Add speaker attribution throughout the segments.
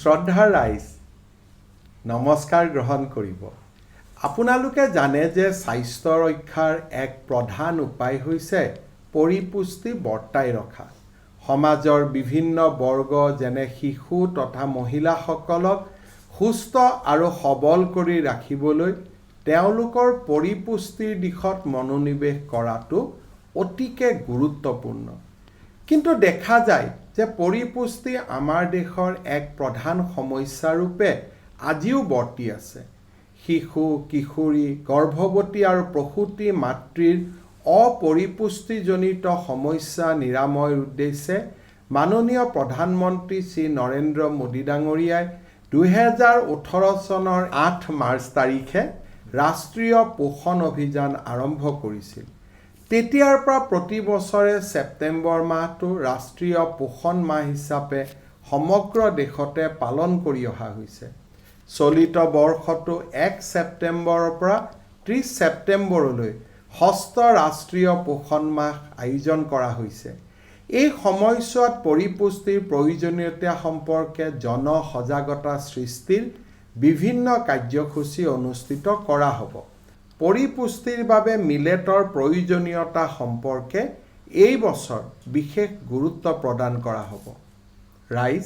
Speaker 1: শ্ৰদ্ধাৰ ৰাইজ নমস্কাৰ গ্ৰহণ কৰিব। আপোনালোকে জানে যে স্বাস্থ্য ৰক্ষাৰ এক প্ৰধান উপায় হৈছে পৰিপুষ্টি বৰ্তাই ৰখা। সমাজৰ বিভিন্ন বৰ্গ যেনে শিশু তথা মহিলাসকলক সুস্থ আৰু সবল কৰি ৰাখিবলৈ তেওঁলোকৰ পৰিপুষ্টিৰ দিশত মনোনিৱেশ কৰাটো অতিকে গুৰুত্বপূৰ্ণ। কিন্তু দেখা যায় যে পৰিপুষ্টি আমাৰ দেশৰ এক প্ৰধান সমস্যা ৰূপে আজিও বৰ্তি আছে। শিশু, কিশোৰী, গৰ্ভৱতী আৰু প্ৰসূতি মাতৃৰ অপৰিপুষ্টিজনিত সমস্যা নিৰাময়ৰ উদ্দেশ্যে মাননীয় প্ৰধানমন্ত্ৰী শ্ৰী নৰেন্দ্ৰ মোদী ডাঙৰীয়াই 2018 চনৰ 8 মাৰ্চ তাৰিখে ৰাষ্ট্ৰীয় পোষণ অভিযান আৰম্ভ কৰিছিল। তেতিয়াৰ পৰা প্ৰতি বছৰে ছেপ্টেম্বৰ মাহটো ৰাষ্ট্ৰীয় পোষণ মাহ হিচাপে সমগ্ৰ দেশতে পালন কৰি অহা হৈছে। চলিত বৰ্ষটো 1 ছেপ্টেম্বৰৰ পৰা 30 ছেপ্টেম্বৰলৈ ষষ্ঠ ৰাষ্ট্ৰীয় পোষণ মাহ আয়োজন কৰা হৈছে। এই সময়ছোৱাত পৰিপুষ্টিৰ প্ৰয়োজনীয়তা সম্পৰ্কে জনসজাগতা সৃষ্টিৰ বিভিন্ন কাৰ্যসূচী অনুষ্ঠিত কৰা হ'ব। পৰিপুষ্টিৰ বাবে মিলেটৰ প্ৰয়োজনীয়তা সম্পৰ্কে এই বছৰ বিশেষ গুৰুত্ব প্ৰদান কৰা হ'ব। ৰাইজ,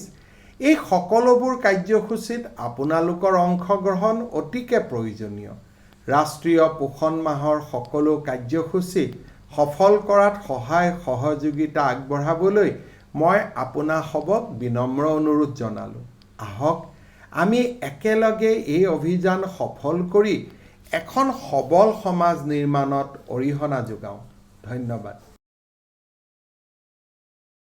Speaker 1: এই সকলোবোৰ কাৰ্যসূচীত আপোনালোকৰ অংশগ্ৰহণ অতিকে প্ৰয়োজনীয়। ৰাষ্ট্ৰীয় পোষণ মাহৰ সকলো কাৰ্যসূচী সফল কৰাত সহায় সহযোগিতা আগবঢ়াবলৈ মই আপোনাসৱক বিনম্ৰ অনুৰোধ জনালোঁ। আহক আমি একেলগে এই অভিযান সফল কৰি এখন সবল সমাজ নিৰ্মাণত অৰিহণা যোগাওঁ। ধন্যবাদ।